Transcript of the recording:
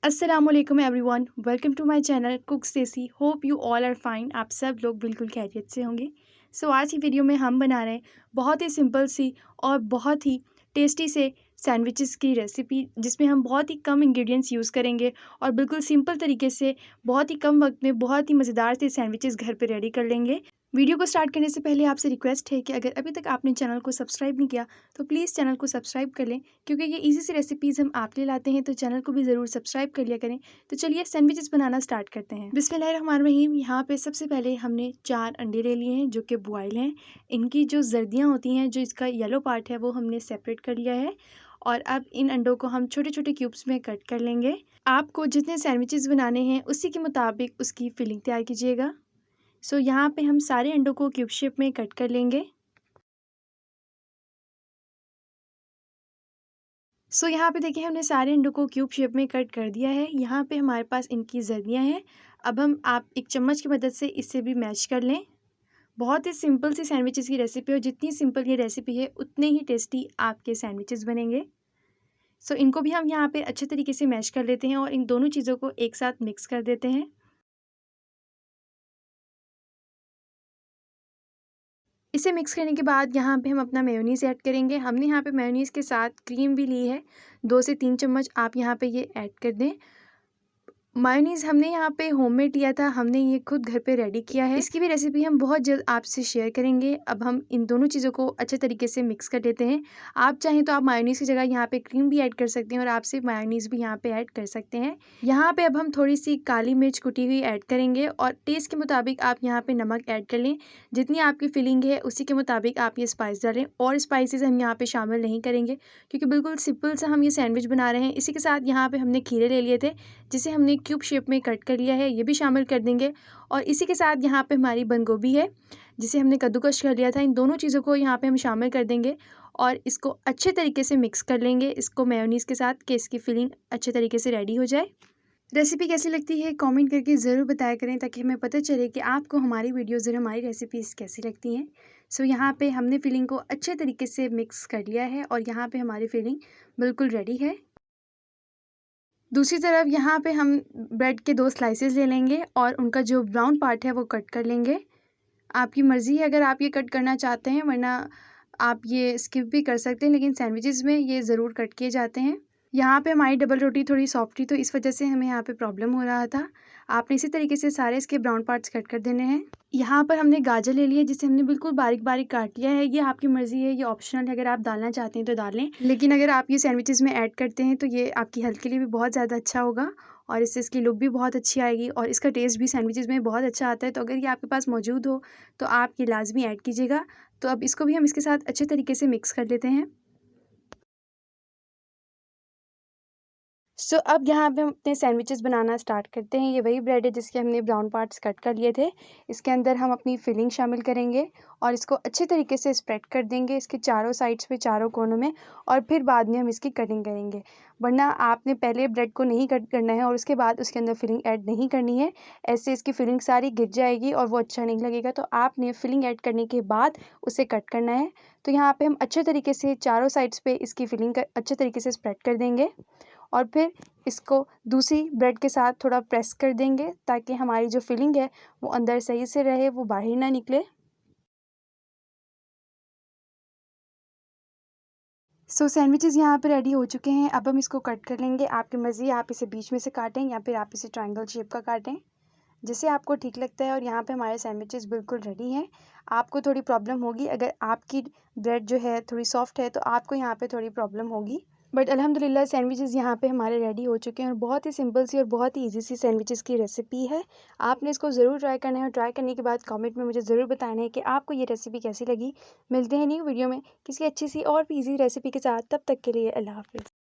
अस्सलामुअलैकुम everyone, welcome to my channel Cooks Desi. Hope you all are fine. आप सब लोग बिल्कुल खैरियत से होंगे। आज की वीडियो में हम बना रहे हैं बहुत ही सिंपल सी और बहुत ही टेस्टी से सैंडविचेस की रेसिपी, जिसमें हम बहुत ही कम इंग्रेडिएंट्स यूज़ करेंगे और बिल्कुल सिंपल तरीके से बहुत ही कम वक्त में बहुत ही मज़ेदार से सैंडविचेस घर पे रेडी कर लेंगे। वीडियो को स्टार्ट करने से पहले आपसे रिक्वेस्ट है कि अगर अभी तक आपने चैनल को सब्सक्राइब नहीं किया तो प्लीज़ चैनल को सब्सक्राइब कर लें, क्योंकि ये इजी सी रेसिपीज़ हम आपके लिए लाते हैं, तो चैनल को भी ज़रूर सब्सक्राइब कर लिया करें। तो चलिए सैंडविचेस बनाना स्टार्ट करते हैं। बिस्मिल्लाहिर्रहमानिर्रहीम। यहाँ पे सबसे पहले हमने 4 अंडे ले लिए हैं जो कि बॉयल हैं। इनकी जो जर्दियाँ होती हैं, जो इसका येलो पार्ट है, वो हमने सेपरेट कर लिया है। और अब इन अंडों को हम छोटे छोटे क्यूब्स में कट कर लेंगे। आपको जितने सैंडविचेस बनाने हैं उसी के मुताबिक उसकी फिलिंग तैयार कीजिएगा। यहाँ पे हम सारे अंडों को क्यूब शेप में कट कर लेंगे। यहाँ पे देखिए हमने सारे अंडों को क्यूब शेप में कट कर दिया है। यहाँ पे हमारे पास इनकी जर्दियाँ हैं। अब आप एक चम्मच की मदद से इसे भी मैश कर लें। बहुत ही सिंपल सी सैंडविचेस की रेसिपी, और जितनी सिंपल ये रेसिपी है उतने ही टेस्टी आपके सैंडविचेस बनेंगे। इनको भी हम यहाँ पे अच्छे तरीके से मैश कर लेते हैं और इन दोनों चीज़ों को एक साथ मिक्स कर देते हैं। इसे मिक्स करने के बाद यहाँ पे हम अपना मेयोनीज़ ऐड करेंगे। हमने यहाँ पे मेयोनीज़ के साथ क्रीम भी ली है। 2 से 3 चम्मच आप यहाँ पे ये ऐड कर दें। मायोनीज़ हमने यहाँ पे होममेड लिया था, हमने ये खुद घर पे रेडी किया है। इसकी भी रेसिपी हम बहुत जल्द आपसे शेयर करेंगे। अब हम इन दोनों चीज़ों को अच्छे तरीके से मिक्स कर लेते हैं। आप चाहें तो आप मायोनीज़ की जगह यहाँ पे क्रीम भी ऐड कर सकते हैं और आप सिर्फ मायोनीज़ भी यहाँ पे ऐड कर सकते हैं। यहाँ पे अब हम थोड़ी सी काली मिर्च कुटी हुई ऐड करेंगे और टेस्ट के मुताबिक आप यहाँ पे नमक ऐड कर लें। जितनी आपकी फीलिंग है उसी के मुताबिक आप ये स्पाइस डालें, और स्पाइसेस हम यहाँ पे शामिल नहीं करेंगे क्योंकि बिल्कुल सिंपल सा हम ये सैंडविच बना रहे हैं। इसी के साथ यहाँ पे हमने खीरे ले लिए थे, जिसे हमने क्यूब शेप में कट कर लिया है, ये भी शामिल कर देंगे। और इसी के साथ यहाँ पे हमारी बंद गोभी है, जिसे हमने कद्दूकस कर लिया था। इन दोनों चीज़ों को यहाँ पे हम शामिल कर देंगे और इसको अच्छे तरीके से मिक्स कर लेंगे, इसको मेयोनीज़ के साथ, कि इसकी फिलिंग अच्छे तरीके से रेडी हो जाए। रेसिपी कैसी लगती है कमेंट करके ज़रूर बताया करें, ताकि हमें पता चले कि आपको हमारी वीडियोज़ और हमारी रेसिपीज़ कैसी लगती हैं। यहाँ पे हमने फिलिंग को अच्छे तरीके से मिक्स कर लिया है और यहाँ पे हमारी फिलिंग बिल्कुल रेडी है। दूसरी तरफ यहाँ पे हम ब्रेड के 2 स्लाइसेस ले लेंगे और उनका जो ब्राउन पार्ट है वो कट कर लेंगे। आपकी मर्ज़ी है अगर आप ये कट करना चाहते हैं, वरना आप ये स्किप भी कर सकते हैं, लेकिन सैंडविचेस में ये ज़रूर कट किए जाते हैं। यहाँ पे हमारी डबल रोटी थोड़ी सॉफ्ट थी, तो इस वजह से हमें यहाँ पे प्रॉब्लम हो रहा था। आपने इसी तरीके से सारे इसके ब्राउन पार्ट्स कट कर देने हैं। यहाँ पर हमने गाजर ले लिया है, जिसे हमने बिल्कुल बारीक बारीक काट लिया है। ये आपकी मर्ज़ी है, ये ऑप्शनल है, अगर आप डालना चाहते हैं तो डाल लें, लेकिन अगर आप ये सैंडविचेस में ऐड करते हैं तो ये आपकी हेल्थ के लिए भी बहुत ज़्यादा अच्छा होगा और इससे इसकी लुक भी बहुत अच्छी आएगी और इसका टेस्ट भी सैंडविचेस में बहुत अच्छा आता है। तो अगर ये आपके पास मौजूद हो तो आप ये लाजमी ऐड कीजिएगा। तो अब इसको भी हम इसके साथ अच्छे तरीके से मिक्स कर लेते हैं। अब यहाँ पे हम अपने सैंडविचेस बनाना स्टार्ट करते हैं। ये वही ब्रेड है जिसके हमने ब्राउन पार्ट्स कट कर लिए थे। इसके अंदर हम अपनी फिलिंग शामिल करेंगे और इसको अच्छे तरीके से स्प्रेड कर देंगे इसके चारों साइड्स पे, चारों कोनों में, और फिर बाद में हम इसकी कटिंग करेंगे। वरना आपने पहले ब्रेड को नहीं कट करना है और उसके बाद उसके अंदर फिलिंग ऐड नहीं करनी है। ऐसे इसकी फिलिंग सारी गिर जाएगी और वो अच्छा नहीं लगेगा। तो आपने फिलिंग ऐड करने के बाद उसे कट करना है। तो यहाँ पे हम अच्छे तरीके से चारों साइड्स पे इसकी फिलिंग अच्छे तरीके से स्प्रेड कर देंगे और फिर इसको दूसरी ब्रेड के साथ थोड़ा प्रेस कर देंगे, ताकि हमारी जो फिलिंग है वो अंदर सही से रहे, वो बाहर ना निकले। सैंडविचेस यहाँ पे रेडी हो चुके हैं। अब हम इसको कट कर लेंगे। आपकी मर्ज़ी, आप इसे बीच में से काटें या फिर आप इसे ट्रायंगल शेप का काटें, जैसे आपको ठीक लगता है। और यहाँ पे हमारे सैंडविचेस बिल्कुल रेडी हैं। आपको थोड़ी प्रॉब्लम होगी, अगर आपकी ब्रेड जो है थोड़ी सॉफ्ट है तो आपको यहाँ पे थोड़ी प्रॉब्लम होगी, बट अल्हम्दुलिल्लाह सैंडविचेस यहाँ पे हमारे रेडी हो चुके हैं और बहुत ही सिंपल सी और बहुत ही इजी सी सैंडविचेस की रेसिपी है। आपने इसको ज़रूर ट्राई करना है और ट्राई करने के बाद कमेंट में मुझे ज़रूर बताना है कि आपको ये रेसिपी कैसी लगी। मिलते हैं न्यू वीडियो में किसी अच्छी सी और भी ईजी रेसिपी के साथ। तब तक के लिए अल्लाह हाफ़िज़।